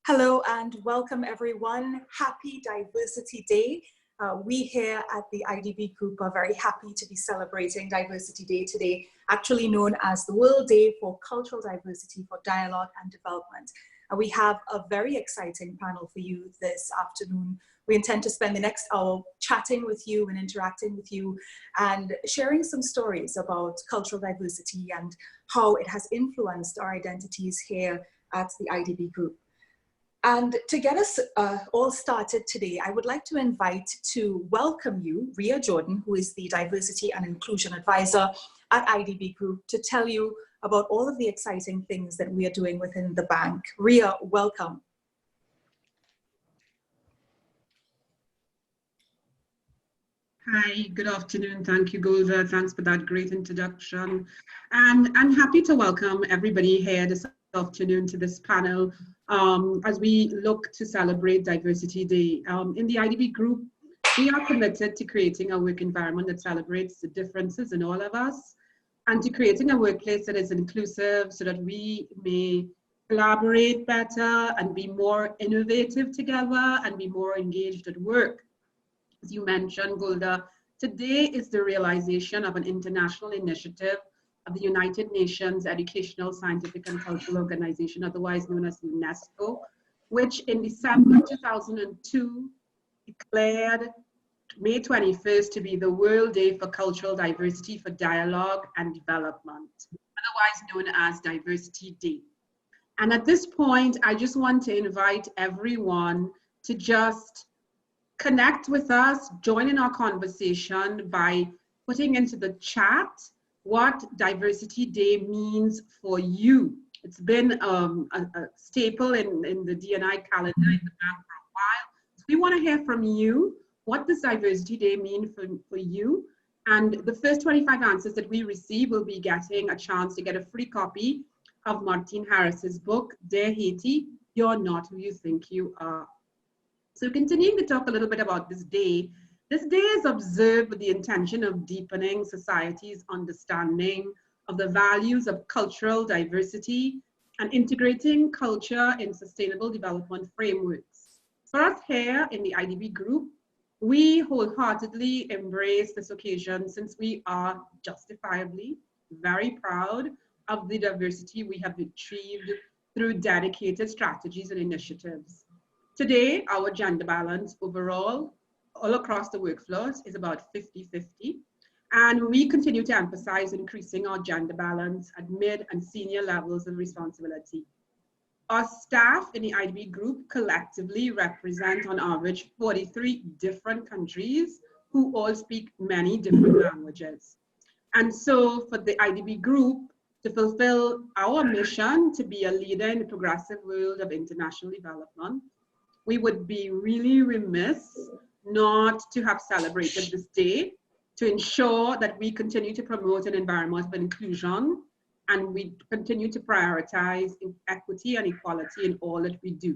Hello and welcome everyone. Happy Diversity Day. We here at the IDB Group are very happy to be celebrating Diversity Day today, actually known as the World Day for Cultural Diversity for Dialogue and Development. And we have a very exciting panel for you this afternoon. We intend to spend the next hour chatting with you and interacting with you and sharing some stories about cultural diversity and how it has influenced our identities here at the IDB Group. And to get us all started today, I would like to invite to welcome you, Ria Jordan, who is the Diversity and Inclusion Advisor at IDB Group, to tell you about all of the exciting things that we are doing within the bank. Ria, welcome. Hi, good afternoon. Thank you, Golda. Thanks for that great introduction. And I'm happy to welcome everybody here this afternoon to this panel as we look to celebrate Diversity Day. In the IDB Group, we are committed to creating a work environment that celebrates the differences in all of us and to creating a workplace that is inclusive so that we may collaborate better and be more innovative together and be more engaged at work. As you mentioned, Golda, today is the realization of an international initiative of the United Nations Educational, Scientific and Cultural Organization, otherwise known as UNESCO, which in December 2002 declared May 21st to be the World Day for Cultural Diversity for Dialogue and Development, otherwise known as Diversity Day. And at this point, I just want to invite everyone to just connect with us, join in our conversation by putting into the chat what Diversity Day means for you. It's been a staple in the D&I calendar in the bank for a while. So we want to hear from you. What does Diversity Day mean for you? And the first 25 answers that we receive will be getting a chance to get a free copy of Martine Harris's book, Dear Haiti, You're Not Who You Think You Are. So continuing to talk a little bit about this day is observed with the intention of deepening society's understanding of the values of cultural diversity and integrating culture in sustainable development frameworks. For us here in the IDB Group, we wholeheartedly embrace this occasion since we are justifiably very proud of the diversity we have achieved through dedicated strategies and initiatives. Today, our gender balance overall, all across the workflows, is about 50-50. And we continue to emphasize increasing our gender balance at mid and senior levels of responsibility. Our staff in the IDB Group collectively represent on average 43 different countries who all speak many different languages. And so for the IDB Group to fulfill our mission to be a leader in the progressive world of international development, we would be really remiss not to have celebrated this day to ensure that we continue to promote an environment of inclusion and we continue to prioritize equity and equality in all that we do.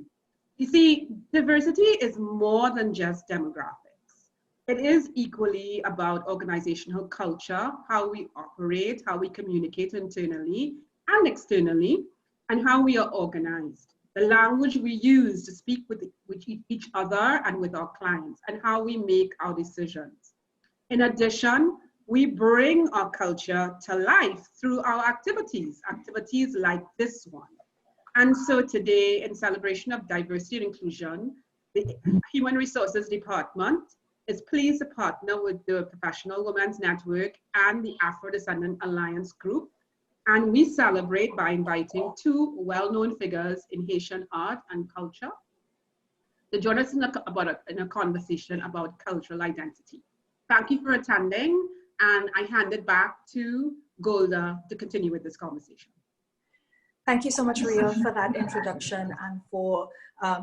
You see, diversity is more than just demographics. It is equally about organizational culture, how we operate, how we communicate internally and externally, and how we are organized. The language we use to speak with each other and with our clients, and how we make our decisions. In addition, we bring our culture to life through our activities like this one. And so today, in celebration of diversity and inclusion, the Human Resources Department is pleased to partner with the Professional Women's Network and the Afro-Descendant Alliance Group. And we celebrate by inviting two well-known figures in Haitian art and culture to join us in a conversation about cultural identity. Thank you for attending, and I hand it back to Golda to continue with this conversation. Thank you so much, Ria, for that introduction and for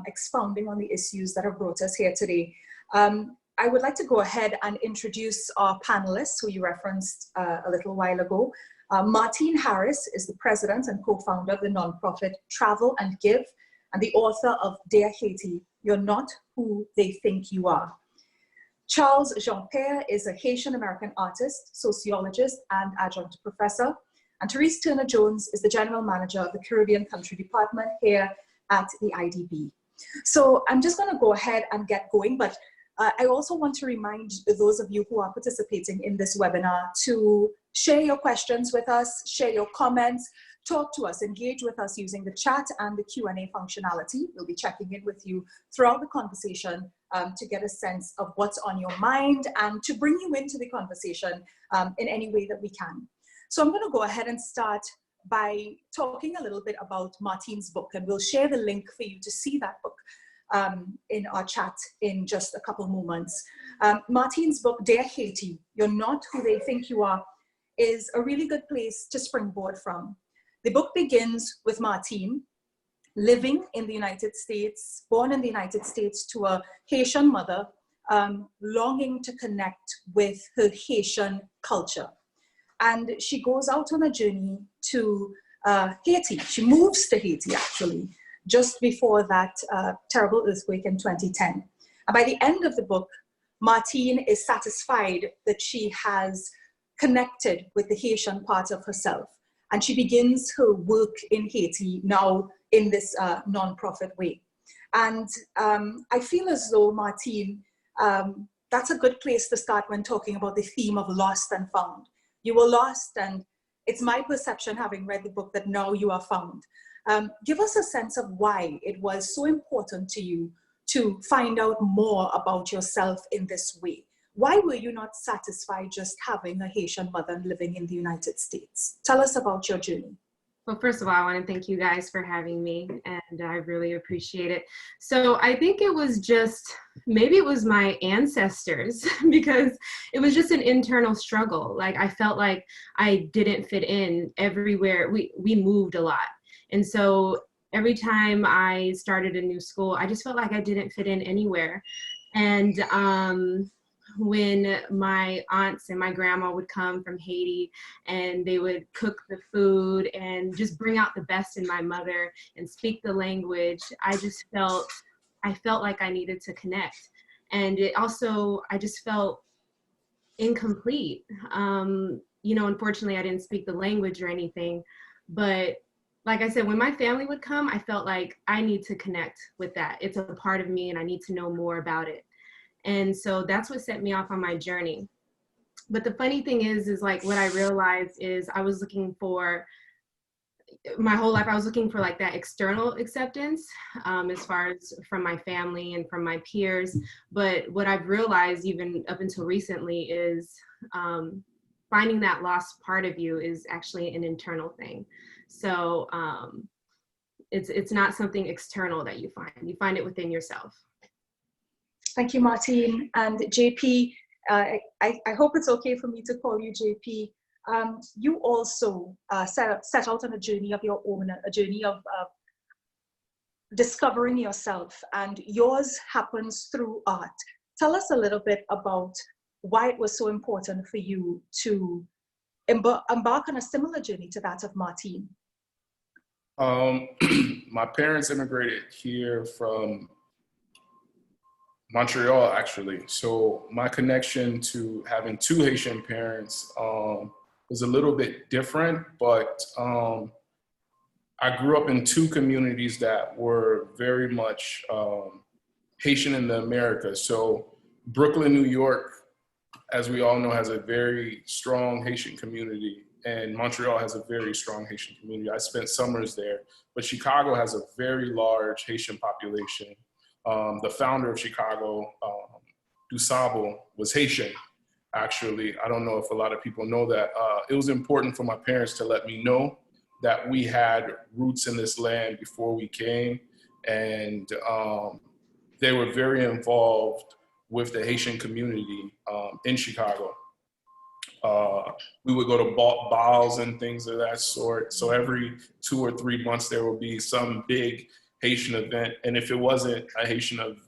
expounding on the issues that have brought us here today. I would like to go ahead and introduce our panelists who you referenced a little while ago. Martine Harris is the president and co-founder of the nonprofit Travel and Give and the author of Dear Haiti, You're Not Who They Think You Are. Charles Jean-Pierre is a Haitian American artist, sociologist, and adjunct professor. And Therese Turner-Jones is the General Manager of the Caribbean Country Department here at the IDB. So I'm just going to go ahead and get going, but I also want to remind those of you who are participating in this webinar to share your questions with us, share your comments, talk to us, engage with us using the chat and the Q&A functionality. We'll be checking in with you throughout the conversation to get a sense of what's on your mind and to bring you into the conversation in any way that we can. So I'm going to go ahead and start by talking a little bit about Martine's book, and we'll share the link for you to see that book in our chat in just a couple moments. Martine's book, Dear Haiti, You're Not Who They Think You Are, is a really good place to springboard from. The book begins with Martine living in the United States, born in the United States to a Haitian mother, longing to connect with her Haitian culture. And she goes out on a journey to Haiti. She moves to Haiti, actually, just before that terrible earthquake in 2010. And by the end of the book, Martine is satisfied that she has connected with the Haitian part of herself. And she begins her work in Haiti now in this nonprofit way. And I feel as though, Martine, that's a good place to start when talking about the theme of lost and found. You were lost, and it's my perception, having read the book, that now you are found. Give us a sense of why it was so important to you to find out more about yourself in this way. Why were you not satisfied just having a Haitian mother and living in the United States? Tell us about your journey. Well, first of all, I want to thank you guys for having me, and I really appreciate it. So I think it was just, maybe it was my ancestors, because it was just an internal struggle. Like, I felt like I didn't fit in everywhere. We moved a lot. And so every time I started a new school, I just felt like I didn't fit in anywhere. And when my aunts and my grandma would come from Haiti and they would cook the food and just bring out the best in my mother and speak the language, I felt like I needed to connect. And it also, I just felt incomplete. You know, unfortunately, I didn't speak the language or anything, but like I said, when my family would come, I felt like I need to connect with that. It's a part of me and I need to know more about it. And so that's what set me off on my journey. But the funny thing is like what I realized is I was looking for, my whole life, I was looking for like that external acceptance as far as from my family and from my peers. But what I've realized even up until recently is finding that lost part of you is actually an internal thing. So it's not something external that you find it within yourself. Thank you, Martine. And JP, I hope it's okay for me to call you JP. You also set out on a journey of your own, a journey of discovering yourself, and yours happens through art. Tell us a little bit about why it was so important for you to embark on a similar journey to that of Martine. My parents immigrated here from Montreal, actually. So my connection to having two Haitian parents was a little bit different, but I grew up in two communities that were very much Haitian in the Americas. So Brooklyn, New York, as we all know, has a very strong Haitian community, and Montreal has a very strong Haitian community. I spent summers there, but Chicago has a very large Haitian population. The founder of Chicago, Dusable, was Haitian, actually. I don't know if a lot of people know that. It was important for my parents to let me know that we had roots in this land before we came. And they were very involved with the Haitian community in Chicago. We would go to balls and things of that sort. So every 2 or 3 months, there would be some big Haitian event. And if it wasn't a Haitian of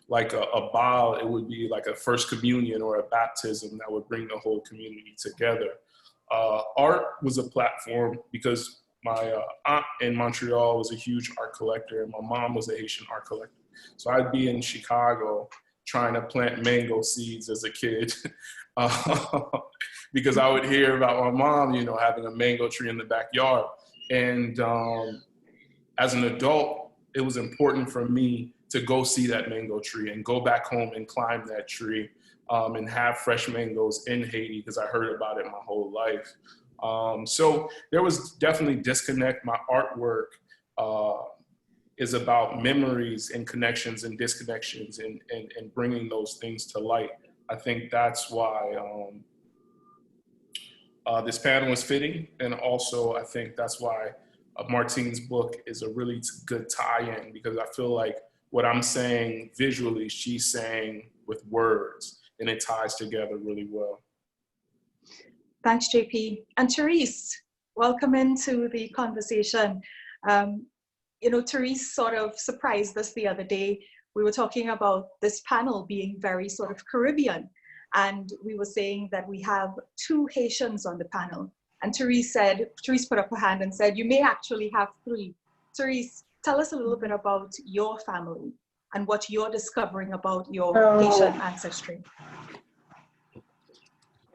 like a ball, it would be like a first communion or a baptism that would bring the whole community together. Art was a platform because my aunt in Montreal was a huge art collector and my mom was a Haitian art collector. So I'd be in Chicago trying to plant mango seeds as a kid. because I would hear about my mom, you know, having a mango tree in the backyard. And as an adult, it was important for me to go see that mango tree and go back home and climb that tree and have fresh mangoes in Haiti because I heard about it my whole life. So there was definitely disconnect. My artwork is about memories and connections and disconnections and bringing those things to light. I think that's why this panel is fitting. And also I think that's why Martine's book is a really good tie-in, because I feel like what I'm saying visually, she's saying with words, and it ties together really well. Thanks, JP. And Therese, welcome into the conversation. You know, Therese sort of surprised us the other day. We were talking about this panel being very sort of Caribbean, and we were saying that we have 2 Haitians on the panel. And Therese put up her hand and said, you may actually have 3. Therese, tell us a little bit about your family and what you're discovering about your Haitian ancestry.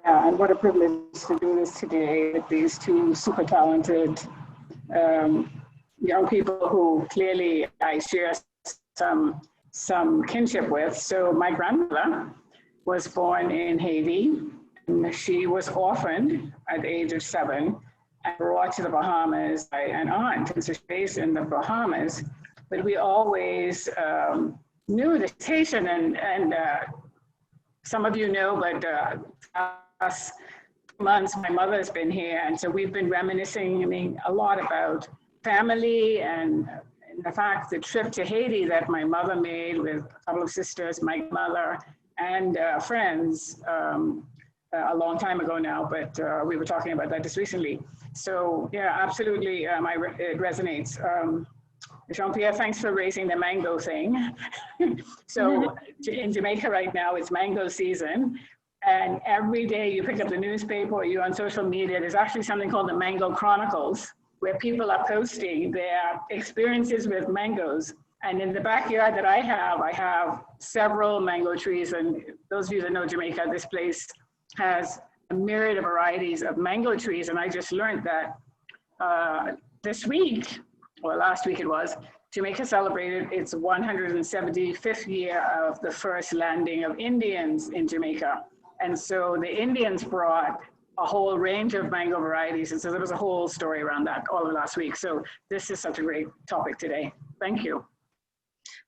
Yeah, and what a privilege to do this today with these 2 super talented young people who clearly I share some kinship with. So my grandmother was born in Haiti, and she was orphaned at the age of 7 and brought to the Bahamas by an aunt, and so she's based in the Bahamas. But we always knew the Haitian, and some of you know, but last months my mother's been here, and so we've been reminiscing a lot about family and the fact the trip to Haiti that my mother made with a couple of sisters, my mother, and friends a long time ago now, but we were talking about that just recently. So yeah, absolutely, it resonates. Jean-Pierre, thanks for raising the mango thing. So in Jamaica right now, it's mango season. And every day you pick up the newspaper or you're on social media, there's actually something called the Mango Chronicles, where people are posting their experiences with mangoes. And in the backyard that I have several mango trees. And those of you that know Jamaica, this place has a myriad of varieties of mango trees. And I just learned that this week, or last week it was, Jamaica celebrated its 175th year of the first landing of Indians in Jamaica. And so the Indians brought a whole range of mango varieties. And so there was a whole story around that all of last week. So this is such a great topic today. Thank you.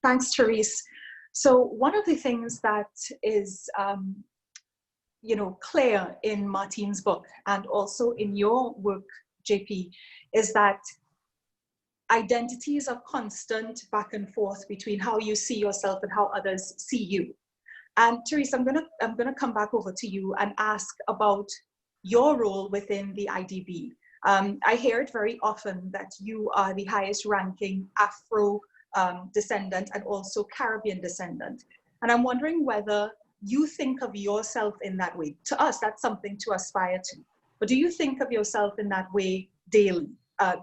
Thanks, Therese. So one of the things that is, you know, clear in Martine's book and also in your work, JP, is that identities are constant back and forth between how you see yourself and how others see you. And Therese, I'm gonna come back over to you and ask about your role within the IDB. I hear it very often that you are the highest ranking Afro descendant and also Caribbean descendant. And I'm wondering whether you think of yourself in that way. To us, that's something to aspire to. But do you think of yourself in that way daily,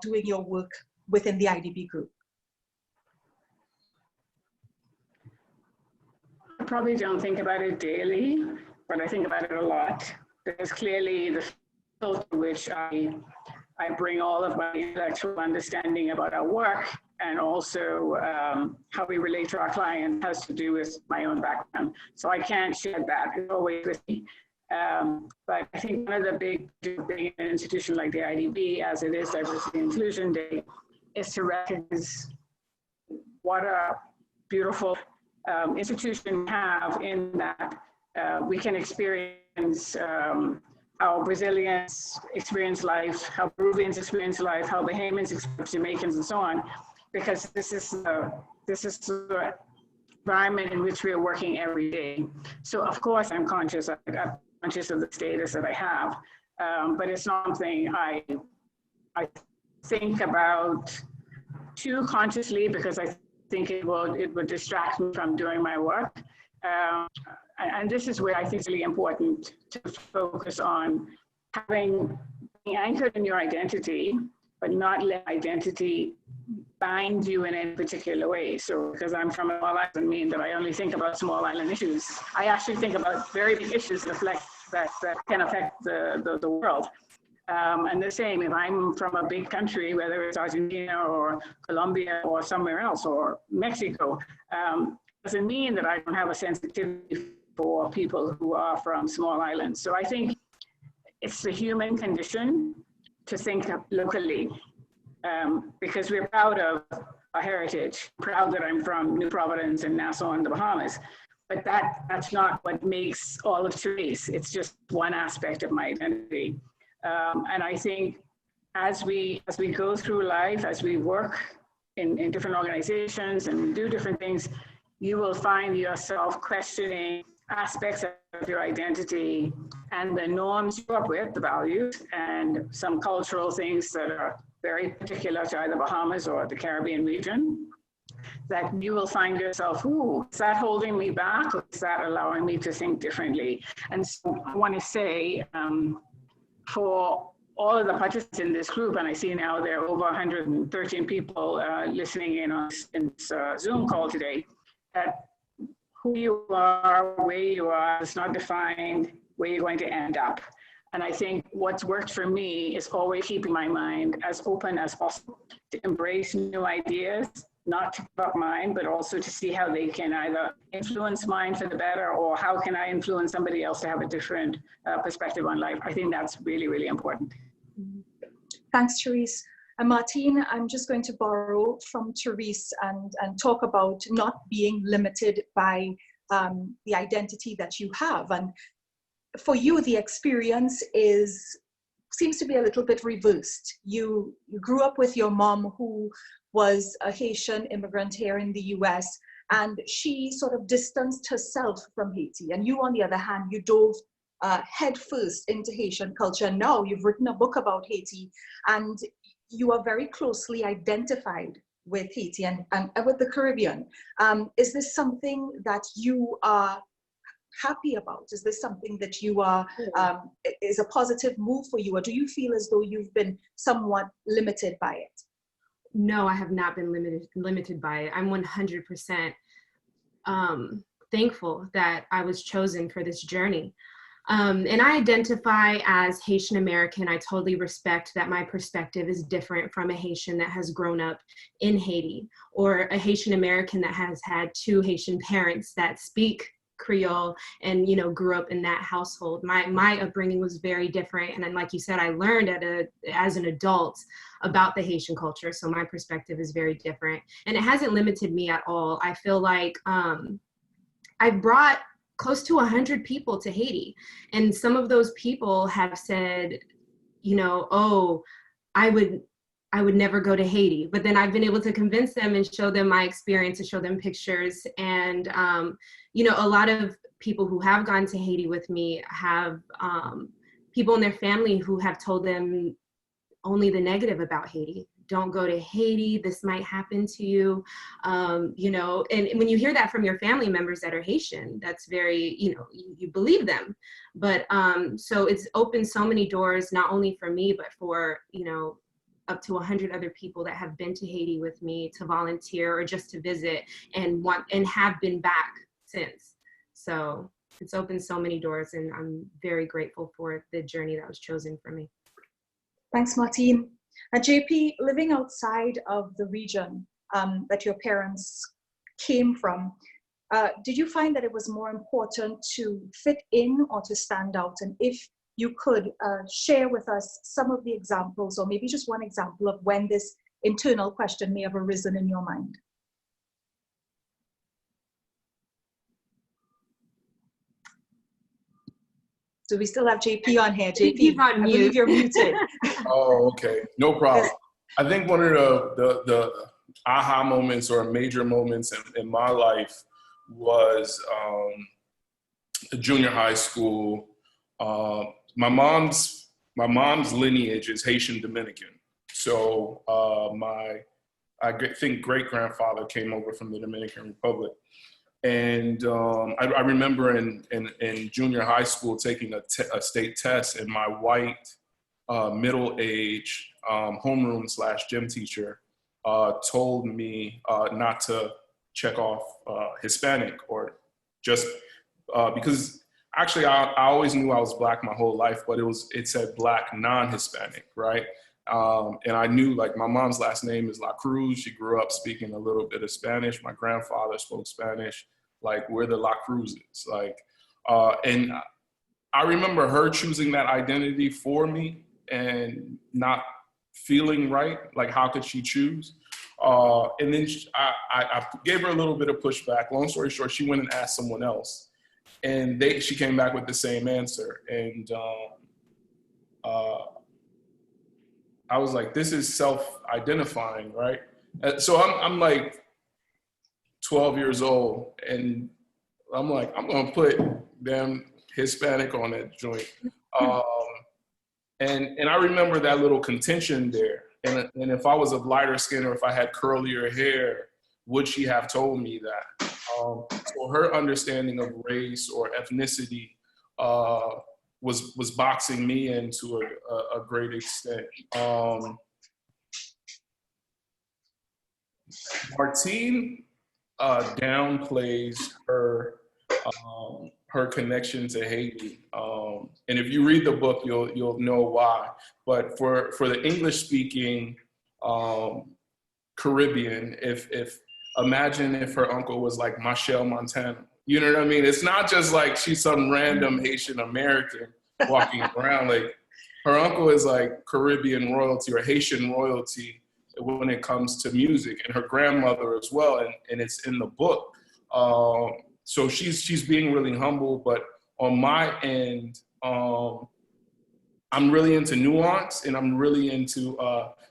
doing your work within the IDB group? I probably don't think about it daily, but I think about it a lot. There's clearly the field to which I bring all of my intellectual understanding about our work, and also how we relate to our client has to do with my own background. So I can't share that, it's always with me. But I think one of the big being an institution like the IDB, as it is Diversity and Inclusion Day, is to recognize what a beautiful institution we have in that we can experience how Brazilians experience life, how Peruvians experience life, how Bahamians experience Jamaicans, and so on, because this is the environment in which we are working every day. So of course I'm conscious of the status that I have, but it's not something I think about too consciously, because I think it would distract me from doing my work. And this is where I think it's really important to focus on being anchored in your identity, but not let identity bind you in any particular way. So because I'm from a small island doesn't mean that I only think about small island issues. I actually think about very big issues that that can affect the world. And the same, if I'm from a big country, whether it's Argentina or Colombia or somewhere else, or Mexico, doesn't mean that I don't have a sensitivity for people who are from small islands. So I think it's the human condition to think locally, because we're proud of our heritage, proud that I'm from New Providence and Nassau in the Bahamas. But that's not what makes all of Therese. It's just one aspect of my identity. And I think as we go through life, as we work in different organizations and do different things, you will find yourself questioning aspects of your identity and the norms you grew up with, the values, and some cultural things that are very particular to either Bahamas or the Caribbean region, that you will find yourself, ooh, is that holding me back, or is that allowing me to think differently? And so I want to say, for all of the participants in this group, and I see now there are over 113 people listening in on this Zoom call today, that who you are, where you are, does not define where you're going to end up. And I think what's worked for me is always keeping my mind as open as possible to embrace new ideas, not to give up mine, but also to see how they can either influence mine for the better, or how can I influence somebody else to have a different perspective on life. I think that's really, really important. Thanks, Therese. And Martine, I'm just going to borrow from Therese and talk about not being limited by the identity that you have. And for you, the experience seems to be a little bit reversed. You grew up with your mom, who was a Haitian immigrant here in the US, and she sort of distanced herself from Haiti. And you, on the other hand, you dove headfirst into Haitian culture. Now you've written a book about Haiti, and you are very closely identified with Haiti and with the Caribbean. Is this something that you are happy about? Is this something that you are, is a positive move for you? Or do you feel as though you've been somewhat limited by it? No, I have not been limited by it. I'm 100% thankful that I was chosen for this journey. And I identify as Haitian American. I totally respect that my perspective is different from a Haitian that has grown up in Haiti, or a Haitian American that has had two Haitian parents that speak Creole and, you know, grew up in that household. My upbringing was very different. And then, like you said, I learned as an adult about the Haitian culture. So my perspective is very different, and it hasn't limited me at all. I feel like I brought close to 100 people to Haiti. And some of those people have said, you know, oh, I would never go to Haiti. But then I've been able to convince them and show them my experience, and show them pictures. And, you know, a lot of people who have gone to Haiti with me have people in their family who have told them only the negative about Haiti. Don't go to Haiti, this might happen to you. You know, and when you hear that from your family members that are Haitian, that's very, you know, you believe them. But so it's opened so many doors, not only for me, but for, you know, up to 100 other people that have been to Haiti with me to volunteer or just to visit, and have been back since. So it's opened so many doors, and I'm very grateful for the journey that was chosen for me. Thanks, Martine. JP, living outside of the region that your parents came from, did you find that it was more important to fit in or to stand out? And if you could share with us some of the examples, or maybe just one example of when this internal question may have arisen in your mind. Do we still have JP on here? JP, I believe you're muted. Oh, okay, no problem. I think one of the aha moments or major moments in my life was junior high school. My mom's lineage is Haitian Dominican. So I think great-grandfather came over from the Dominican Republic. And I remember in junior high school taking a state test, and my white middle-aged homeroom/gym teacher told me not to check off Hispanic, or just because actually, I always knew I was Black my whole life, but it said Black non-Hispanic, right? And I knew, like, my mom's last name is La Cruz. She grew up speaking a little bit of Spanish. My grandfather spoke Spanish. Like, we're the La Cruzes. Like, and I remember her choosing that identity for me and not feeling right. Like, how could she choose? And then I gave her a little bit of pushback. Long story short, she went and asked someone else. And she came back with the same answer. And I was like, this is self-identifying, right? So I'm like 12 years old, and I'm like, I'm gonna put them Hispanic on that joint. And I remember that little contention there. And if I was of lighter skin or if I had curlier hair, would she have told me that? So her understanding of race or ethnicity was boxing me in to a great extent. Martine downplays her connection to Haiti, and if you read the book, you'll know why. But for the English-speaking Caribbean, if imagine if her uncle was like Michelle Montana. You know what I mean? It's not just like she's some random Haitian American walking around. Like, her uncle is like Caribbean royalty or Haitian royalty when it comes to music, and her grandmother as well, and it's in the book. So she's being really humble, but on my end, I'm really into nuance, and I'm really into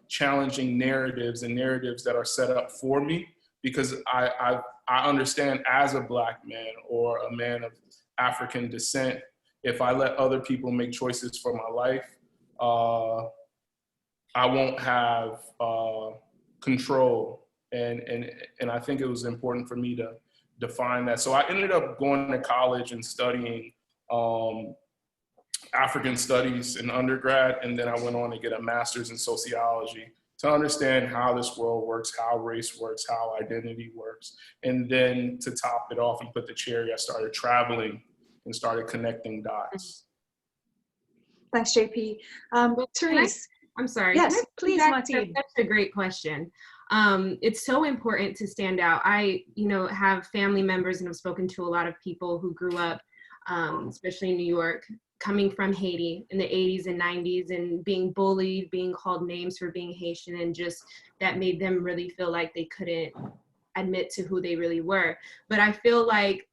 challenging narratives and narratives that are set up for me, because I understand as a Black man or a man of African descent, if I let other people make choices for my life, I won't have control. And I think it was important for me to define that. So I ended up going to college and studying African studies in undergrad, and then I went on to get a master's in sociology to understand how this world works, how race works, how identity works. And then to top it off and put the cherry, I started traveling and started connecting dots. Thanks, JP. Therese. I'm sorry. Yes, please, Martine. That's a great question. It's so important to stand out. I, have family members and have spoken to a lot of people who grew up, especially in New York, coming from Haiti in the 80s and 90s and being bullied, being called names for being Haitian, and just that made them really feel like they couldn't admit to who they really were. But I feel like,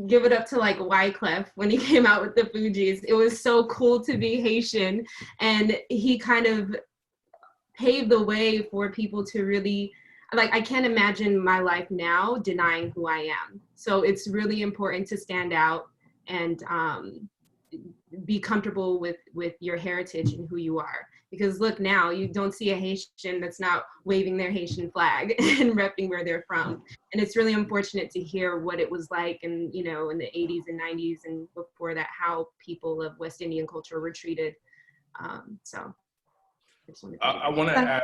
give it up to like Wyclef when he came out with the Fugees. It was so cool to be Haitian, and he kind of paved the way for people to really, like, I can't imagine my life now denying who I am. So it's really important to stand out and be comfortable with your heritage and who you are. Because look, now you don't see a Haitian that's not waving their Haitian flag and repping where they're from. And it's really unfortunate to hear what it was like in the 80s and 90s and before that, how people of West Indian culture were treated. So I want to add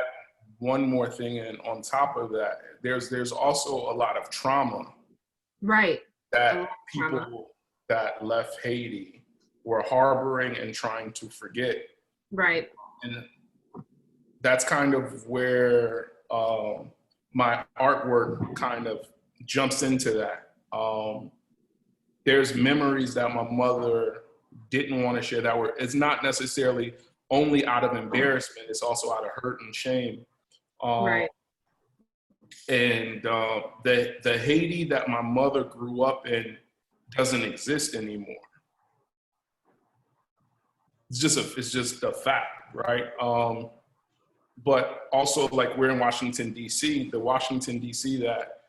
one more thing, and on top of that, there's also a lot of trauma. Right. That people that left Haiti were harboring and trying to forget. Right. And that's kind of where my artwork kind of jumps into that. There's memories that my mother didn't want to share it's not necessarily only out of embarrassment, it's also out of hurt and shame. Right. And the Haiti that my mother grew up in doesn't exist anymore. It's just a fact, right? But also, like, we're in Washington, D.C. The Washington, D.C. that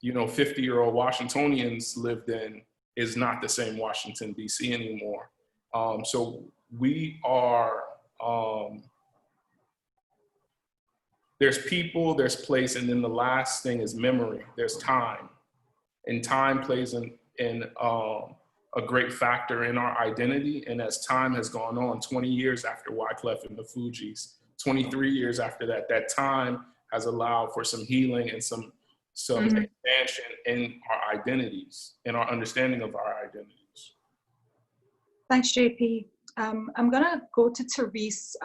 50-year-old Washingtonians lived in is not the same Washington, D.C. anymore. So we are. There's people, there's place, and then the last thing is memory. There's time, and time plays in a great factor in our identity. And as time has gone on, 20 years after Wyclef and the Fugees, 23 years after that, that time has allowed for some healing and some some expansion in our identities, in our understanding of our identities. Thanks, JP. I'm going to go to Therese,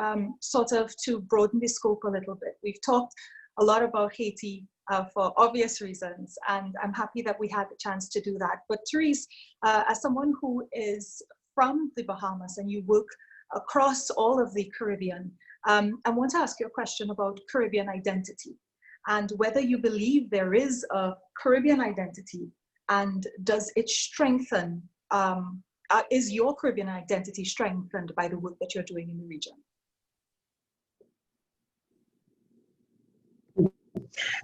sort of to broaden the scope a little bit. We've talked a lot about Haiti for obvious reasons, and I'm happy that we had the chance to do that. But Therese, as someone who is from the Bahamas and you work across all of the Caribbean, I want to ask you a question about Caribbean identity and whether you believe there is a Caribbean identity, and does it strengthen, is your Caribbean identity strengthened by the work that you're doing in the region?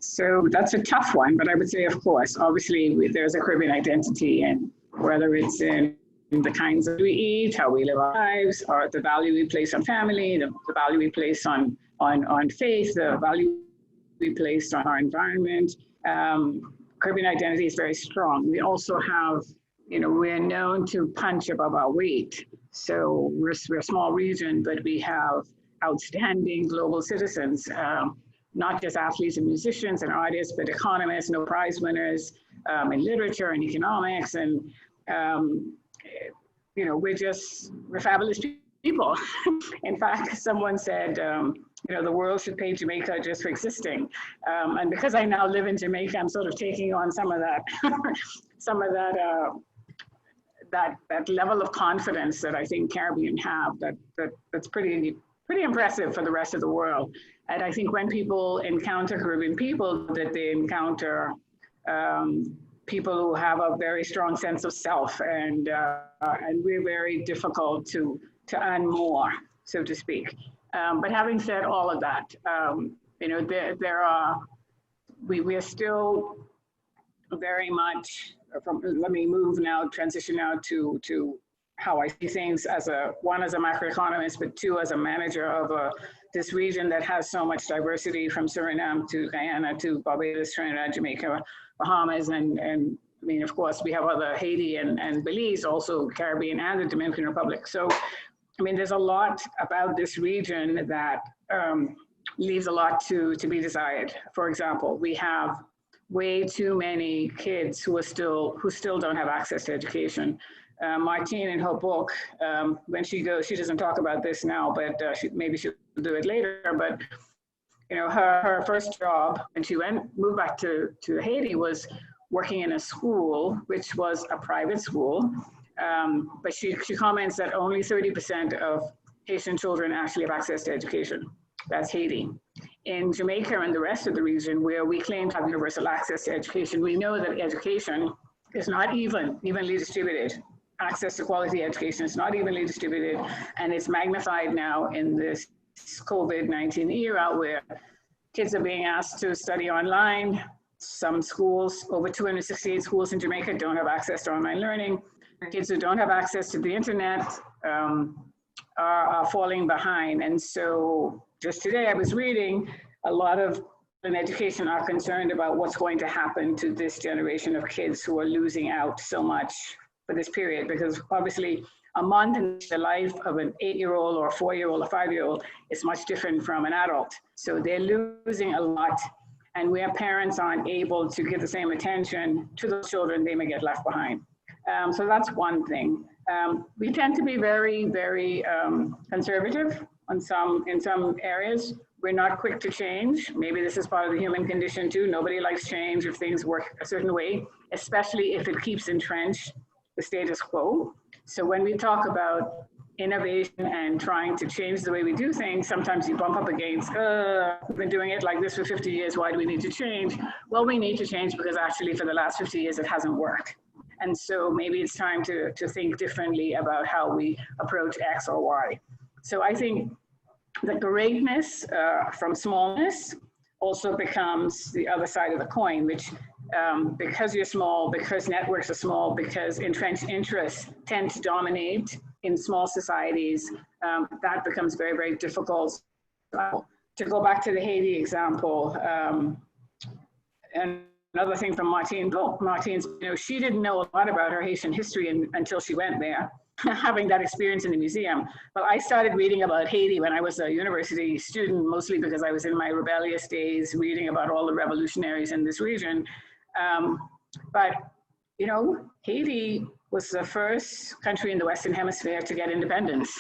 So that's a tough one, but I would say, of course, obviously there's a Caribbean identity, and whether it's in the kinds that we eat, how we live our lives, or the value we place on family, the value we place on faith, the value we place on our environment. Caribbean identity is very strong. We also have, we're known to punch above our weight. So we're a small region, but we have outstanding global citizens, not just athletes and musicians and artists, but economists, Nobel Prize winners in literature and economics. And, we're fabulous people. In fact, someone said, the world should pay Jamaica just for existing. And because I now live in Jamaica, I'm sort of taking on some of that, that level of confidence that I think Caribbean have, that's pretty impressive for the rest of the world. And I think when people encounter Caribbean people, that they encounter people who have a very strong sense of self, and we're very difficult to earn more, so to speak. But having said all of that, we are still very much let me transition now to how I see things as one, as a macroeconomist, but two, as a manager of this region that has so much diversity, from Suriname to Guyana to Barbados, Trinidad, Jamaica, Bahamas, and I mean, of course, we have other Haiti and Belize, also Caribbean and the Dominican Republic. So, I mean, there's a lot about this region that leaves a lot to be desired. For example, we have way too many kids who still don't have access to education. Martine, in her book, when she goes, she doesn't talk about this now, but maybe she'll do it later. But her first job when she moved back to Haiti was working in a school, which was a private school. But she comments that only 30% of Haitian children actually have access to education. That's Haiti. In Jamaica and the rest of the region, where we claim to have universal access to education, we know that education is not evenly distributed. Access to quality education is not evenly distributed, and it's magnified now in this COVID-19 era, where kids are being asked to study online. Some schools, over 268 schools in Jamaica, don't have access to online learning. Kids who don't have access to the internet are falling behind. And so just today I was reading, a lot of in education are concerned about what's going to happen to this generation of kids who are losing out so much for this period, because obviously a month in the life of an 8-year-old or a 4-year-old or 5-year-old is much different from an adult. So they're losing a lot, and where parents aren't able to give the same attention to those children, they may get left behind. So that's one thing. We tend to be very, very conservative in some areas. We're not quick to change. Maybe this is part of the human condition too. Nobody likes change if things work a certain way, especially if it keeps entrenched the status quo. So when we talk about innovation and trying to change the way we do things, sometimes you bump up against, we've been doing it like this for 50 years, why do we need to change? Well, we need to change because actually for the last 50 years it hasn't worked. And so maybe it's time to think differently about how we approach X or Y. So I think the greatness from smallness also becomes the other side of the coin, which because you're small, because networks are small, because entrenched interests tend to dominate in small societies, that becomes very, very difficult. To go back to the Haiti example, and another thing from Martine's book, she didn't know a lot about her Haitian history until she went there. having that experience in the museum. But I started reading about Haiti when I was a university student, mostly because I was in my rebellious days reading about all the revolutionaries in this region. But, you know, Haiti was the first country in the Western Hemisphere to get independence.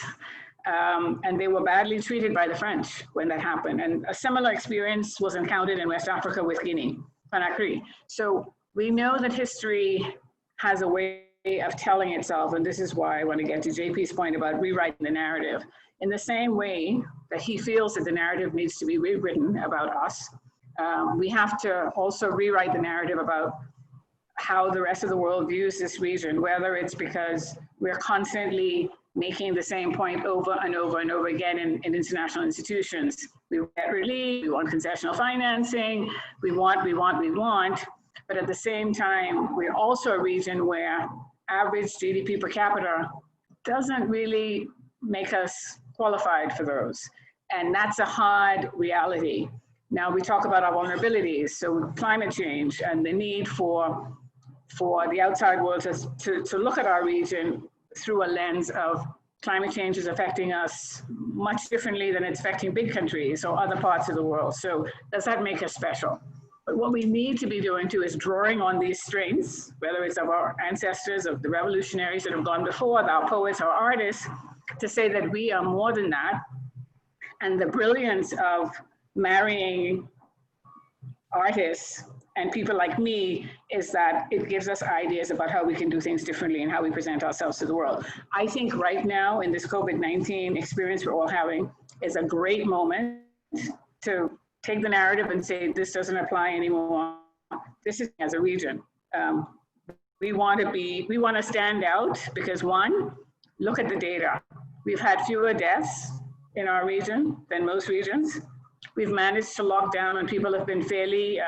And they were badly treated by the French when that happened. And a similar experience was encountered in West Africa with Guinea, Conakry. So we know that history has a way of telling itself, and this is why I want to get to JP's point about rewriting the narrative. In the same way that he feels that the narrative needs to be rewritten about us, we have to also rewrite the narrative about how the rest of the world views this region, whether it's because we're constantly making the same point over and over and over again in international institutions. We want relief, we want concessional financing, we want, but at the same time, we're also a region where average GDP per capita doesn't really make us qualified for those. And that's a hard reality. Now we talk about our vulnerabilities, so climate change and the need for the outside world to look at our region through a lens of climate change is affecting us much differently than it's affecting big countries or other parts of the world. So does that make us special? But what we need to be doing too is drawing on these strengths, whether it's of our ancestors, of the revolutionaries that have gone before, our poets, our artists, to say that we are more than that. And the brilliance of marrying artists and people like me is that it gives us ideas about how we can do things differently and how we present ourselves to the world. I think right now in this COVID-19 experience we're all having is a great moment to take the narrative and say, this doesn't apply anymore. This is as a region. We want to stand out because one, look at the data. We've had fewer deaths in our region than most regions. We've managed to lock down and people have been fairly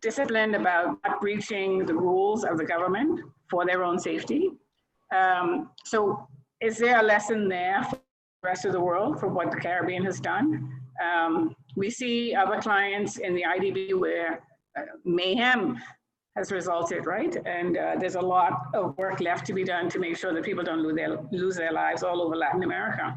disciplined about not breaching the rules of the government for their own safety. So is there a lesson there for the rest of the world for what the Caribbean has done? We see other clients in the IDB where mayhem has resulted, right? And there's a lot of work left to be done to make sure that people don't lose their lives all over Latin America.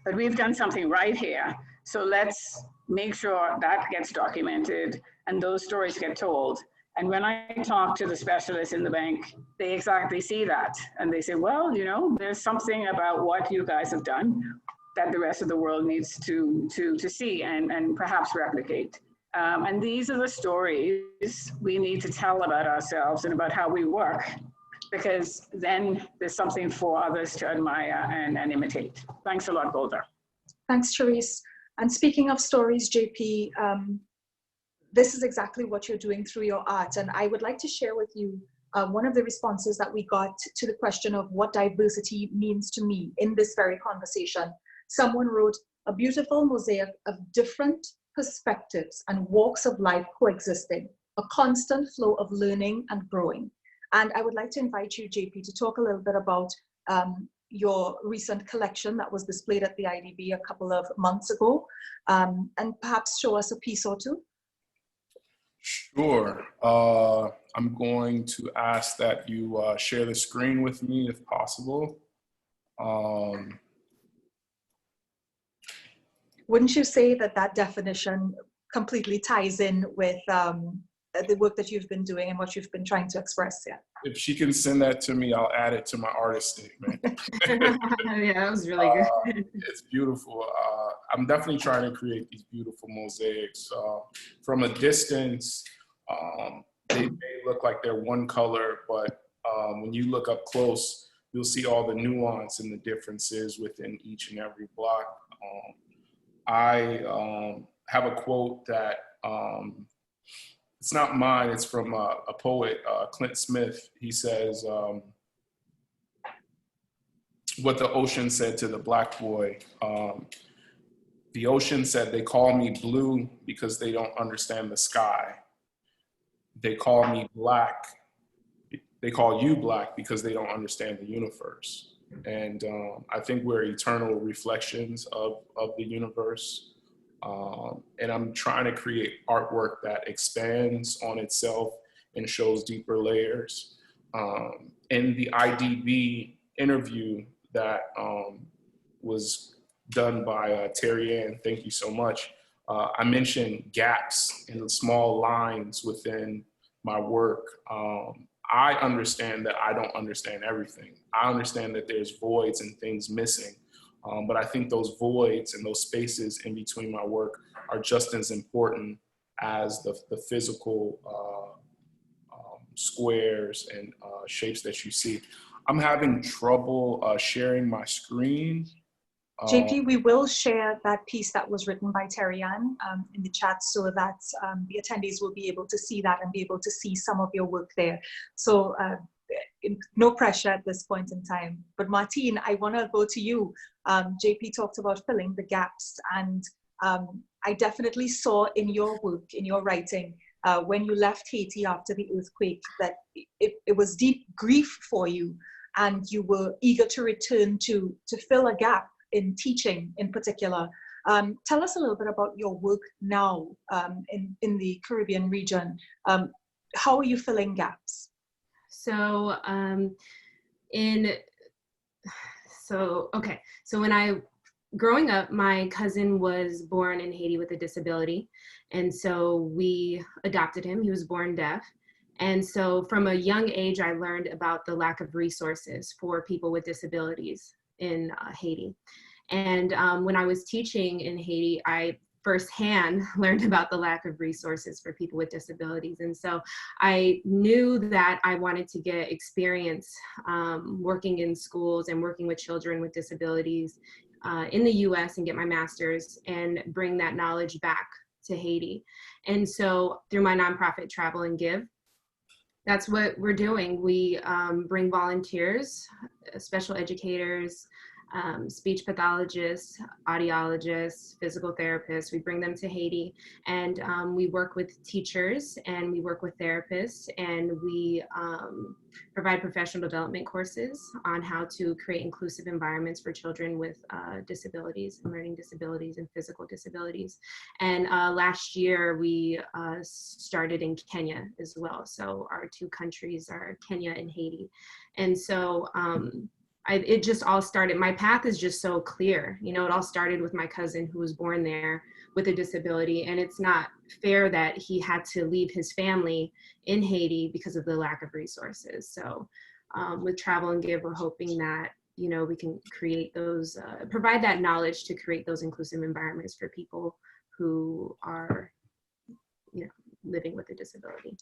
But we've done something right here. So let's make sure that gets documented and those stories get told. And when I talk to the specialists in the bank, they exactly see that. And they say, well, you know, there's something about what you guys have done that the rest of the world needs to see and perhaps replicate. And these are the stories we need to tell about ourselves and about how we work, because then there's something for others to admire and imitate. Thanks a lot, Golda. Thanks, Therese. And speaking of stories, JP, this is exactly what you're doing through your art. And I would like to share with you one of the responses that we got to the question of what diversity means to me in this very conversation. Someone wrote, a beautiful mosaic of different perspectives and walks of life coexisting, a constant flow of learning and growing. And I would like to invite you, JP, to talk a little bit about your recent collection that was displayed at the IDB a couple of months ago, and perhaps show us a piece or two. Sure. I'm going to ask that you share the screen with me if possible. Wouldn't you say that that definition completely ties in with the work that you've been doing and what you've been trying to express here? If she can send that to me, I'll add it to my artist statement. Yeah, that was really good. It's beautiful. I'm definitely trying to create these beautiful mosaics. From a distance, they may look like they're one color, but when you look up close, you'll see all the nuance and the differences within each and every block. I have a quote that it's not mine, it's from a poet, Clint Smith. He says, what the ocean said to the black boy. The ocean said, they call me blue because they don't understand the sky. They call me black. They call you black because they don't understand the universe. And I think we're eternal reflections of the universe. And I'm trying to create artwork that expands on itself and shows deeper layers. In the IDB, interview that was done by Terry Ann, thank you so much, I mentioned gaps and small lines within my work. I understand that I don't understand everything. I understand that there's voids and things missing. But I think those voids and those spaces in between my work are just as important as the physical squares and shapes that you see. I'm having trouble sharing my screen. JP, we will share that piece that was written by Terry Ann in the chat so that the attendees will be able to see that and be able to see some of your work there. So no pressure at this point in time. But Martine, I want to go to you. JP talked about filling the gaps, and I definitely saw in your work, in your writing, when you left Haiti after the earthquake, that it was deep grief for you, and you were eager to return to fill a gap in teaching in particular. Tell us a little bit about your work now in the Caribbean region. How are you filling gaps? So when growing up, my cousin was born in Haiti with a disability. And so we adopted him. He was born deaf. And so from a young age, I learned about the lack of resources for people with disabilities in Haiti. And when I was teaching in Haiti, I firsthand learned about the lack of resources for people with disabilities. And so I knew that I wanted to get experience working in schools and working with children with disabilities in the US and get my master's and bring that knowledge back to Haiti. And so through my nonprofit Travel and Give, that's what we're doing. We bring volunteers, special educators, speech pathologists, audiologists, physical therapists. We bring them to Haiti, and we work with teachers, and we work with therapists, and we provide professional development courses on how to create inclusive environments for children with disabilities, learning disabilities, and physical disabilities. And last year we started in Kenya as well. So our two countries are Kenya and Haiti. And so it just all started, my path is just so clear. You know, it all started with my cousin who was born there with a disability, and it's not fair that he had to leave his family in Haiti because of the lack of resources. So with Travel and Give, we're hoping that, you know, we can create those, provide that knowledge to create those inclusive environments for people who are, you know, living with a disability.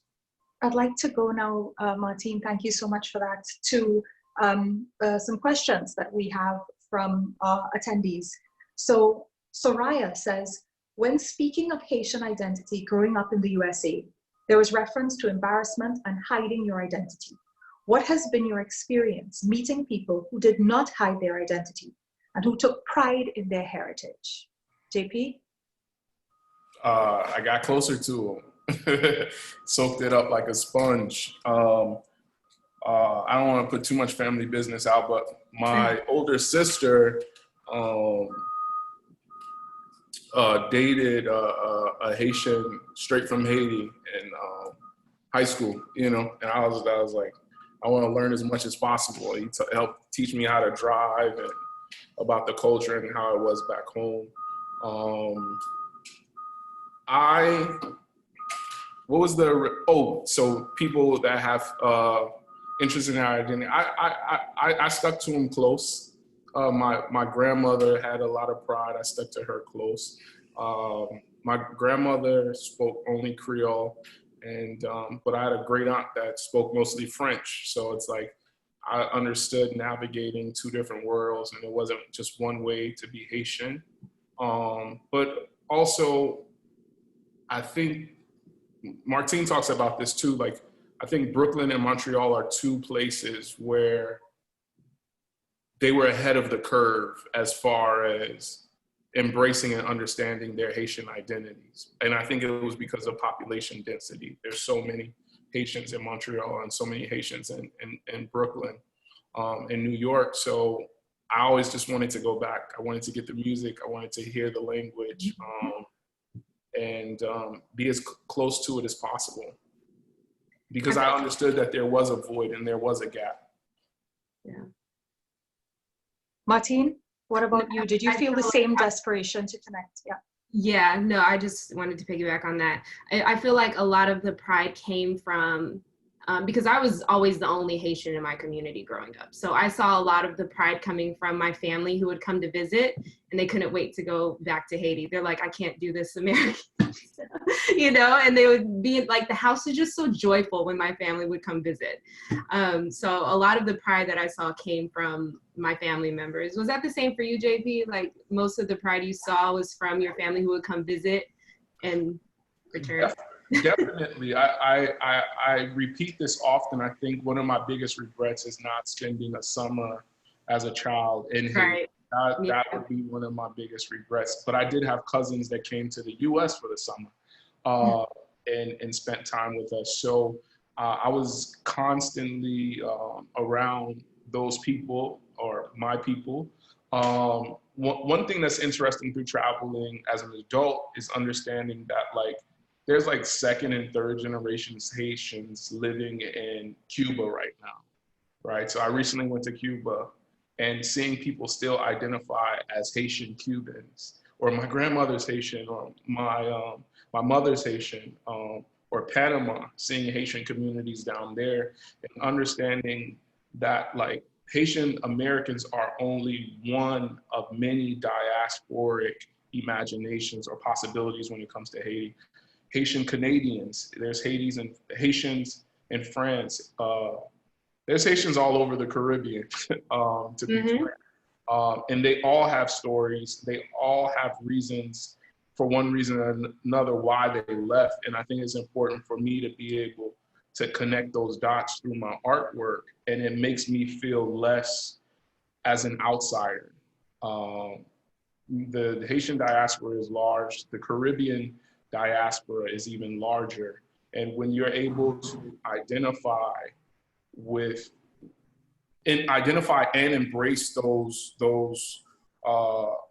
I'd like to go now, Martine, thank you so much for that, to some questions that we have from our attendees. So Soraya says, when speaking of Haitian identity growing up in the USA, there was reference to embarrassment and hiding your identity. What has been your experience meeting people who did not hide their identity and who took pride in their heritage? JP? I got closer to them, soaked it up like a sponge. I don't want to put too much family business out, but my older sister dated a Haitian straight from Haiti in high school, you know, and I was like, I want to learn as much as possible. He helped teach me how to drive and about the culture and how it was back home. So people that have interest in their identity, I stuck to them close. My grandmother had a lot of pride. I stuck to her close. My grandmother spoke only Creole, and but I had a great aunt that spoke mostly French. So it's like I understood navigating two different worlds, and it wasn't just one way to be Haitian. But also, I think Martine talks about this too. Like, I think Brooklyn and Montreal are two places where they were ahead of the curve as far as embracing and understanding their Haitian identities. And I think it was because of population density. There's so many Haitians in Montreal and so many Haitians in Brooklyn, in New York. So I always just wanted to go back. I wanted to get the music. I wanted to hear the language, and be as close to it as possible. Because I understood that there was a void and there was a gap. Yeah. Martine, what about you? Did you feel the same desperation to connect? Yeah. Yeah, no, I just wanted to piggyback on that. I feel like a lot of the pride came from, because I was always the only Haitian in my community growing up. So I saw a lot of the pride coming from my family who would come to visit and they couldn't wait to go back to Haiti. They're like, I can't do this American, you know, and they would be like, the house is just so joyful when my family would come visit. So a lot of the pride that I saw came from my family members. Was that the same for you, JP? Like most of the pride you saw was from your family who would come visit and return? Definitely. I repeat this often. I think one of my biggest regrets is not spending a summer as a child in Haiti. Right. That would be one of my biggest regrets. But I did have cousins that came to the US for the summer and spent time with us. So I was constantly around those people or my people. One thing that's interesting through traveling as an adult is understanding that like there's like second and third generations Haitians living in Cuba right now, right? So I recently went to Cuba and seeing people still identify as Haitian Cubans, or my grandmother's Haitian, or my mother's Haitian, or Panama, seeing Haitian communities down there and understanding that like Haitian Americans are only one of many diasporic imaginations or possibilities when it comes to Haiti. Haitian Canadians, there's Haitians in France, there's Haitians all over the Caribbean, to be frank. And they all have stories, they all have reasons, for one reason or another, why they left. And I think it's important for me to be able to connect those dots through my artwork, and it makes me feel less as an outsider. The Haitian diaspora is large, the Caribbean diaspora is even larger. And when you're able to identify and embrace those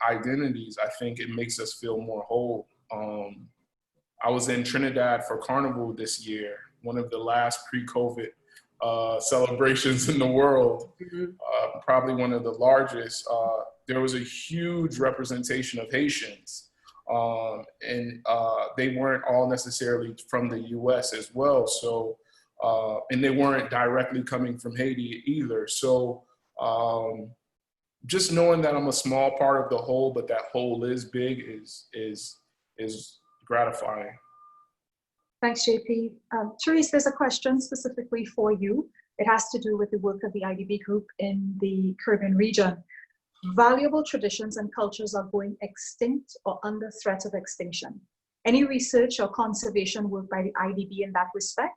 identities, I think it makes us feel more whole. I was in Trinidad for Carnival this year, one of the last pre-COVID celebrations in the world, probably one of the largest. There was a huge representation of Haitians. And they weren't all necessarily from the US as well. So, and they weren't directly coming from Haiti either. So just knowing that I'm a small part of the whole, but that whole is big is gratifying. Thanks, JP. Therese, there's a question specifically for you. It has to do with the work of the IDB group in the Caribbean region. Valuable traditions and cultures are going extinct or under threat of extinction. Any research or conservation work by the IDB in that respect?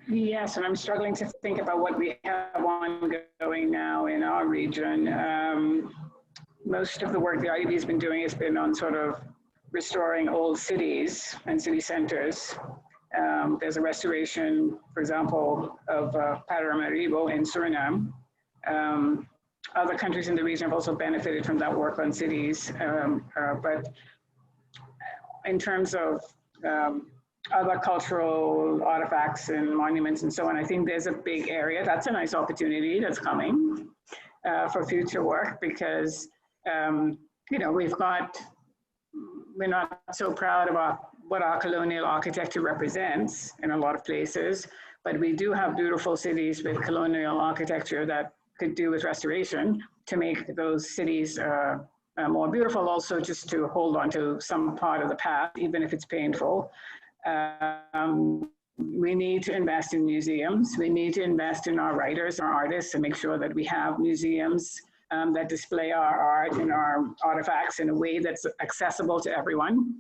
Yes, and I'm struggling to think about what we have ongoing now in our region. Most of the work the IDB has been doing has been on sort of restoring old cities and city centers. There's a restoration, for example, of Paramaribo in Suriname. Other countries in the region have also benefited from that work on cities. But in terms of other cultural artifacts and monuments and so on, I think there's a big area. That's a nice opportunity that's coming for future work, because you know, we're not so proud about what our colonial architecture represents in a lot of places, but we do have beautiful cities with colonial architecture that could do with restoration to make those cities more beautiful, also just to hold on to some part of the past, even if it's painful. We need to invest in museums. We need to invest in our writers, our artists, and make sure that we have museums that display our art and our artifacts in a way that's accessible to everyone.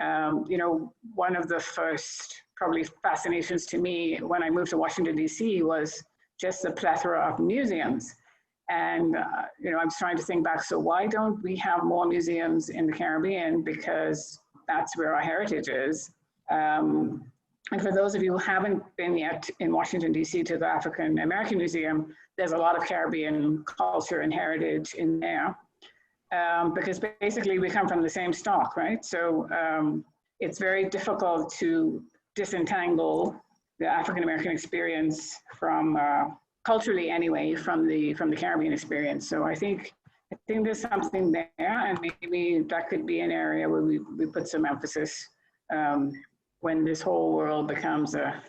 You know, one of the first probably fascinations to me when I moved to Washington, D.C. was just the plethora of museums. And, you know, I'm trying to think back, so why don't we have more museums in the Caribbean? Because that's where our heritage is. And for those of you who haven't been yet in Washington, D.C. to the African American Museum, there's a lot of Caribbean culture and heritage in there. Because basically we come from the same stock, right? So it's very difficult to disentangle the African American experience from culturally anyway from the Caribbean experience. So I think there's something there, and maybe that could be an area where we put some emphasis when this whole world becomes a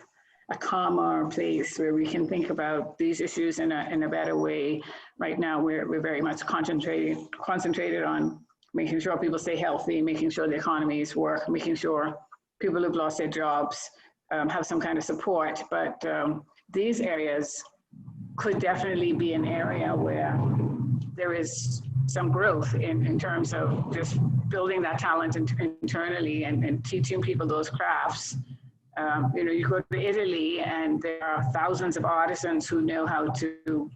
calmer place where we can think about these issues in a better way. Right now, we're very much concentrated on making sure people stay healthy, making sure the economies work, making sure people who've lost their jobs have some kind of support. But these areas could definitely be an area where there is some growth in terms of just building that talent internally and teaching people those crafts. You know, you go to Italy and there are thousands of artisans who know how to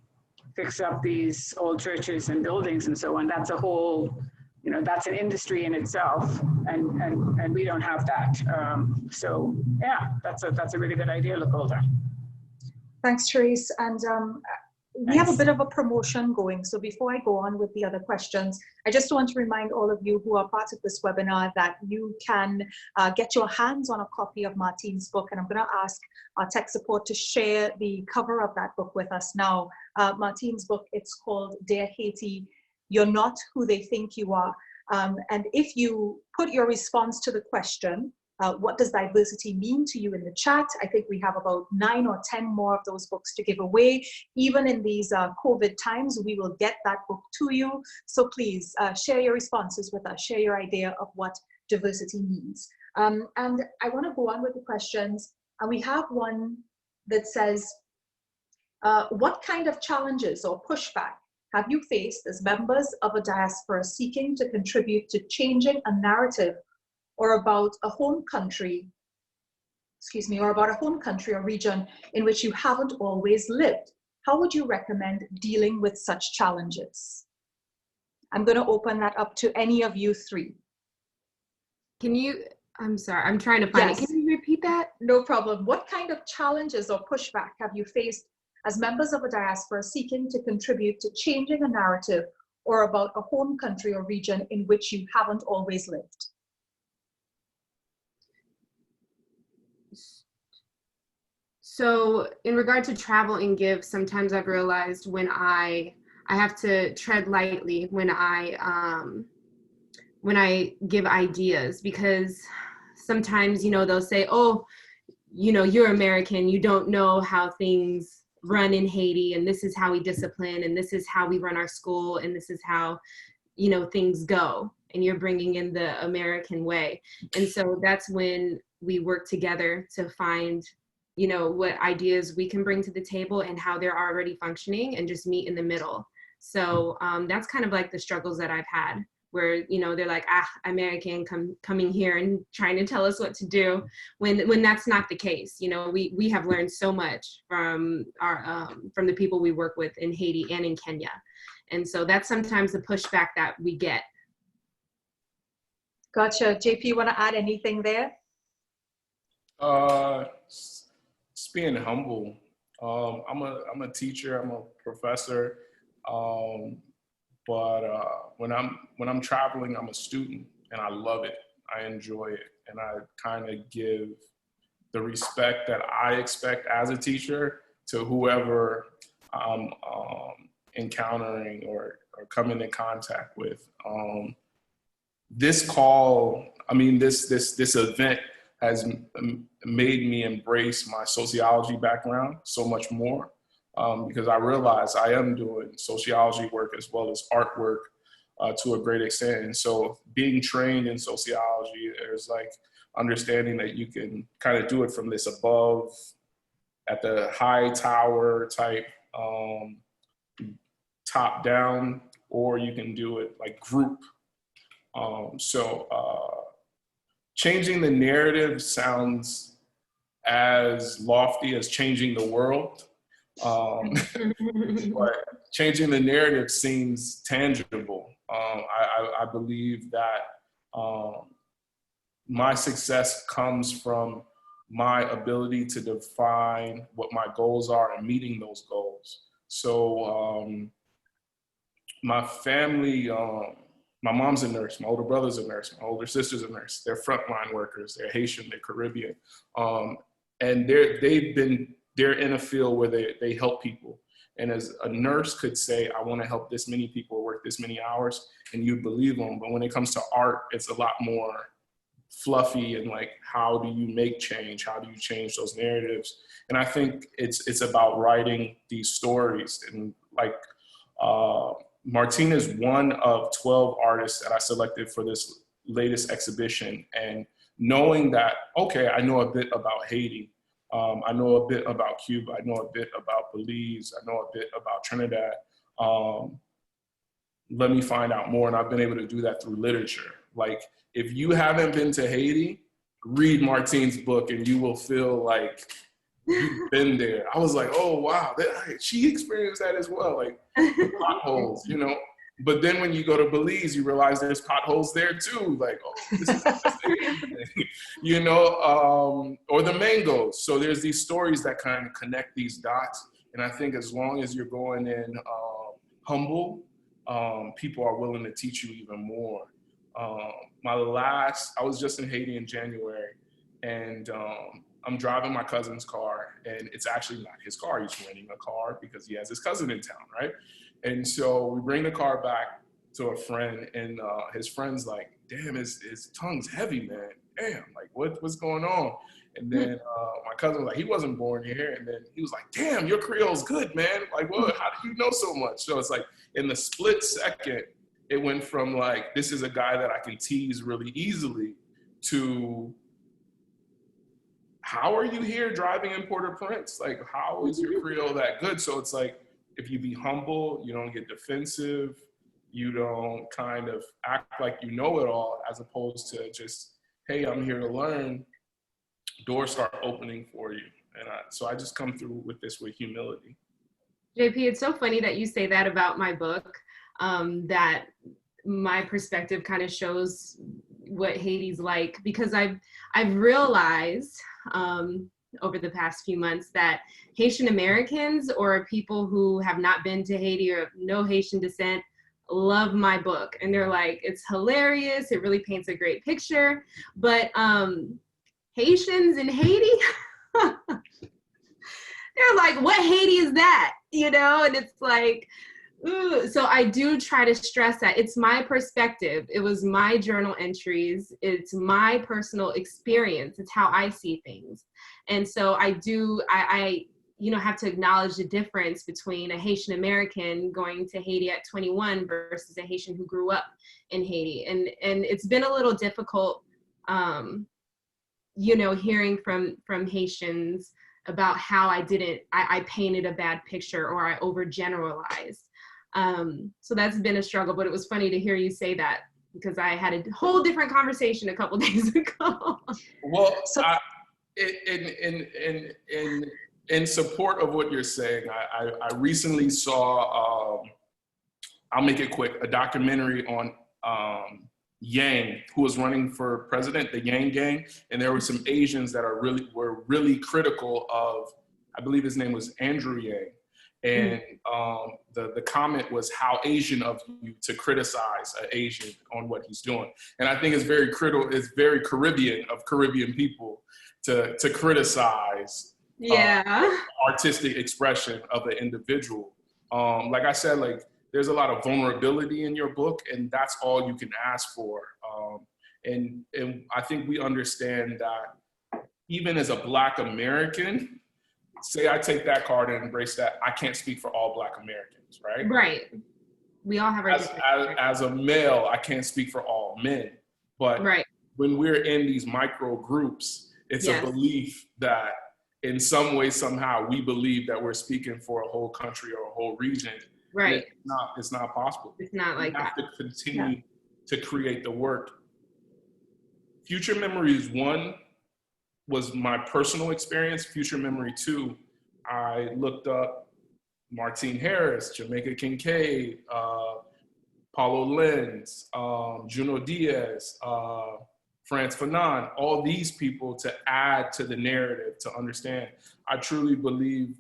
fix up these old churches and buildings and so on. That's a whole, you know, that's an industry in itself, and we don't have that. So yeah, that's a really good idea, Lakolda. Thanks, Therese. And we have a bit of a promotion going. So before I go on with the other questions, I just want to remind all of you who are part of this webinar that you can get your hands on a copy of Martine's book. And I'm going to ask our tech support to share the cover of that book with us now. Martine's book, it's called Dear Haiti, You're Not Who They Think You Are. And if you put your response to the question, what does diversity mean to you, in the chat? I think we have about 9 or 10 more of those books to give away. Even in these COVID times, we will get that book to you. So please share your responses with us, share your idea of what diversity means. And I want to go on with the questions. And we have one that says, what kind of challenges or pushback have you faced as members of a diaspora seeking to contribute to changing a narrative or about a home country, or region in which you haven't always lived? How would you recommend dealing with such challenges? I'm going to open that up to any of you three. Can you, I'm sorry, I'm trying to find it. Can you repeat that? No problem. What kind of challenges or pushback have you faced as members of a diaspora seeking to contribute to changing a narrative or about a home country or region in which you haven't always lived? So in regard to travel and give, sometimes I've realized when I have to tread lightly when I give ideas, because sometimes, you know, they'll say, oh, you know, you're American, you don't know how things run in Haiti, and this is how we discipline, and this is how we run our school, and this is how, you know, things go, and you're bringing in the American way. And so that's when we work together to find, you know, what ideas we can bring to the table and how they're already functioning, and just meet in the middle. So that's kind of like the struggles that I've had, where, you know, they're like, American coming here and trying to tell us what to do, when that's not the case. You know, we have learned so much from from the people we work with in Haiti and in Kenya. And so that's sometimes the pushback that we get. Gotcha. JP, you want to add anything there? Just being humble. I'm a teacher, I'm a professor. But when I'm traveling, I'm a student, and I love it. I enjoy it, and I kind of give the respect that I expect as a teacher to whoever I'm encountering or coming in contact with. This call, I mean, this event has made me embrace my sociology background so much more. Because I realize I am doing sociology work as well as artwork to a great extent. And so being trained in sociology, there's like understanding that you can kind of do it from this above, at the high tower type, top down, or you can do it like group. Changing the narrative sounds as lofty as changing the world. But changing the narrative seems tangible. I believe that my success comes from my ability to define what my goals are and meeting those goals. So my family, my mom's a nurse, my older brother's a nurse, my older sister's a nurse. They're frontline workers, they're Haitian, they're Caribbean. And they're in a field where they help people. And as a nurse could say, I want to help this many people work this many hours, and you believe them. But when it comes to art, it's a lot more fluffy and like, how do you make change? How do you change those narratives? And I think it's about writing these stories. And like, Martine is one of 12 artists that I selected for this latest exhibition. And knowing that, okay, I know a bit about Haiti. I know a bit about Cuba. I know a bit about Belize. I know a bit about Trinidad. Let me find out more. And I've been able to do that through literature. Like, if you haven't been to Haiti, read Martine's book and you will feel like you've been there. I was like, oh, wow, she experienced that as well. Like, potholes, you know. But then when you go to Belize, you realize there's potholes there too. Like, oh, this is just you know, or the mangoes. So there's these stories that kind of connect these dots. And I think as long as you're going in humble, people are willing to teach you even more. I was just in Haiti in January, and I'm driving my cousin's car, and it's actually not his car. He's renting a car because he has his cousin in town, right? And so we bring the car back to a friend, and his friend's like, damn, his tongue's heavy, man. Damn, like what's going on? And then my cousin was like, he wasn't born here. And then he was like, damn, your Creole's good, man. Like, what? How do you know so much? So it's like, in the split second, it went from like, this is a guy that I can tease really easily, to how are you here driving in Port-au-Prince? Like, how is your Creole that good? So it's like, if you be humble, you don't get defensive, you don't kind of act like you know it all, as opposed to just, hey, I'm here to learn, doors start opening for you. And so I just come through with this with humility. JP, it's so funny that you say that about my book, that my perspective kind of shows what Haiti's like, because I've realized over the past few months that Haitian Americans, or people who have not been to Haiti or no Haitian descent, love my book. And they're like, it's hilarious, it really paints a great picture. But Haitians in Haiti, they're like, what Haiti is that? You know, and it's like, ooh. So I do try to stress that it's my perspective. It was my journal entries. It's my personal experience. It's how I see things. And so I you know, have to acknowledge the difference between a Haitian American going to Haiti at 21 versus a Haitian who grew up in Haiti. And it's been a little difficult, you know, hearing from Haitians about how I painted a bad picture, or I overgeneralized. So that's been a struggle, but it was funny to hear you say that, because I had a whole different conversation a couple days ago. Well, in support of what you're saying, I recently saw, I'll make it quick, a documentary on Yang, who was running for president, the Yang gang, and there were some Asians that were really critical of, I believe his name was Andrew Yang, and the comment was, how Asian of you to criticize an Asian on what he's doing. And I think it's very critical, it's very Caribbean of Caribbean people to criticize artistic expression of an individual. Like I said, like, there's a lot of vulnerability in your book, and that's all you can ask for. And I think we understand that even as a Black American, say I take that card and embrace that, I can't speak for all Black Americans, right? Right. We all have our as a male, I can't speak for all men. But when we're in these micro groups, it's a belief that in some way, somehow, we believe that we're speaking for a whole country or a whole region. Right. It's not possible. It's not like that. We have to continue to create the work. Future Memories 1 was my personal experience. Future Memory 2, I looked up Martine Harris, Jamaica Kincaid, Paulo Lenz, Juno Diaz, France Fanon, all these people to add to the narrative, to understand. I truly believe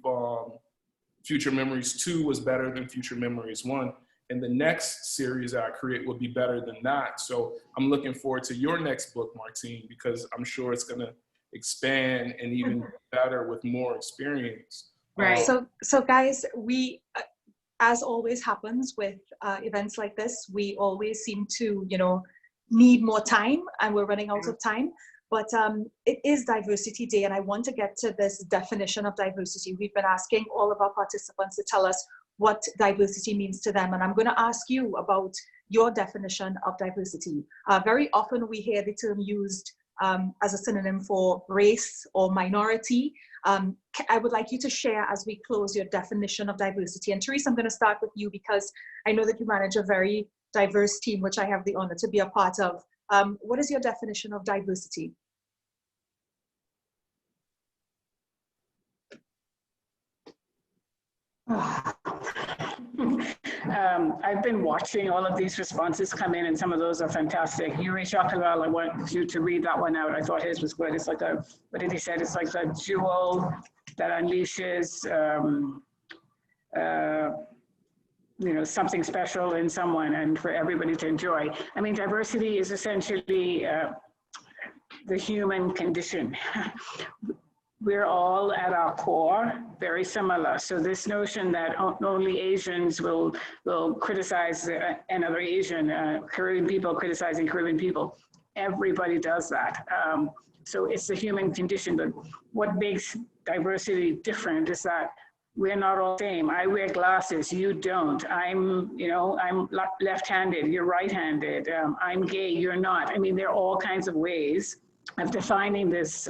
Future Memories 2 was better than Future Memories 1. And the next series that I create will be better than that. So I'm looking forward to your next book, Martine, because I'm sure it's expand and even better with more experience. Right. So guys, we, as always happens with events like this, we always seem to, need more time, and we're running out of time. But it is Diversity Day, and I want to get to this definition of diversity. We've been asking all of our participants to tell us what diversity means to them, and I'm going to ask you about your definition of diversity. Very often we hear the term used as a synonym for race or minority. I would like you to share, as we close, your definition of diversity. And Therese, I'm going to start with you because I know that you manage a very diverse team, which I have the honor to be a part of. What is your definition of diversity? I've been watching all of these responses come in, and some of those are fantastic. Yuri Shakilal, I want you to read that one out. I thought his was good. It's like what did he say? It's like a jewel that unleashes, something special in someone and for everybody to enjoy. I mean, diversity is essentially the human condition. We're all at our core very similar. So this notion that only Asians will criticize another Asian, Caribbean people criticizing Caribbean people, everybody does that. So it's the human condition. But what makes diversity different is that we're not all the same. I wear glasses, you don't. I'm left-handed, you're right-handed. I'm gay, you're not. I mean, there are all kinds of ways of defining this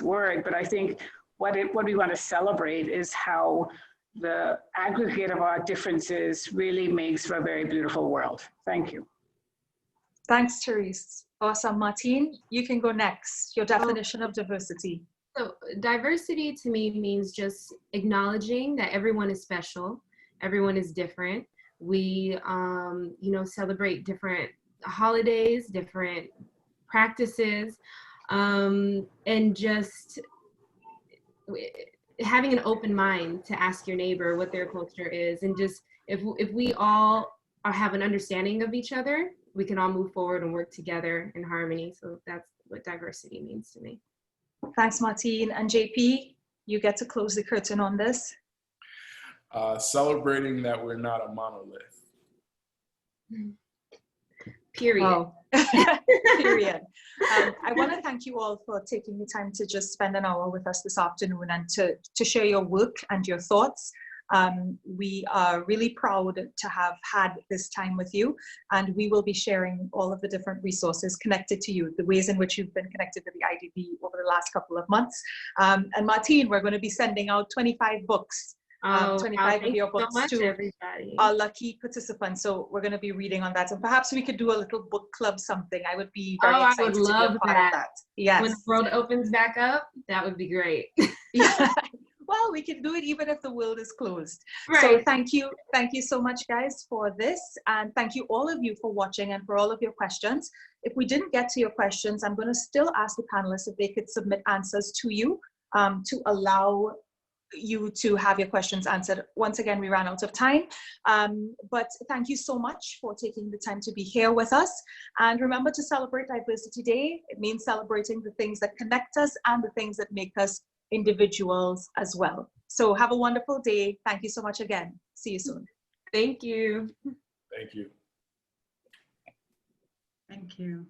word, but I think what we want to celebrate is how the aggregate of our differences really makes for a very beautiful world. Thank you. Thanks, Therese. Awesome. Martine, you can go next. Your definition of diversity. So diversity to me means just acknowledging that everyone is special, everyone is different. We, celebrate different holidays, different practices, and just having an open mind to ask your neighbor what their culture is, and just if we all have an understanding of each other, we can all move forward and work together in harmony. So that's what diversity means to me. Thanks, Martine. And JP, you get to close the curtain on this. Celebrating that we're not a monolith. Period. Wow. Period. I want to thank you all for taking the time to just spend an hour with us this afternoon and to share your work and your thoughts. We are really proud to have had this time with you, and we will be sharing all of the different resources connected to you, the ways in which you've been connected to the IDB over the last couple of months. And Martine, we're going to be sending out 25 books. 25 of your books to everybody, our lucky participants. So we're going to be reading on that, and perhaps we could do a little book club something. I would be very excited to be a part of that. Yes. When the world opens back up, that would be great. Yeah. Well, we can do it even if the world is closed. Right. So thank you so much, guys, for this, and thank you all of you for watching and for all of your questions. If we didn't get to your questions, I'm going to still ask the panelists if they could submit answers to you to allow you to have your questions answered. Once again, we ran out of time, but thank you so much for taking the time to be here with us. And remember to celebrate Diversity Day. It means celebrating the things that connect us and the things that make us individuals as well. So have a wonderful day. Thank you so much again. See you soon. Thank you. Thank you. Thank you.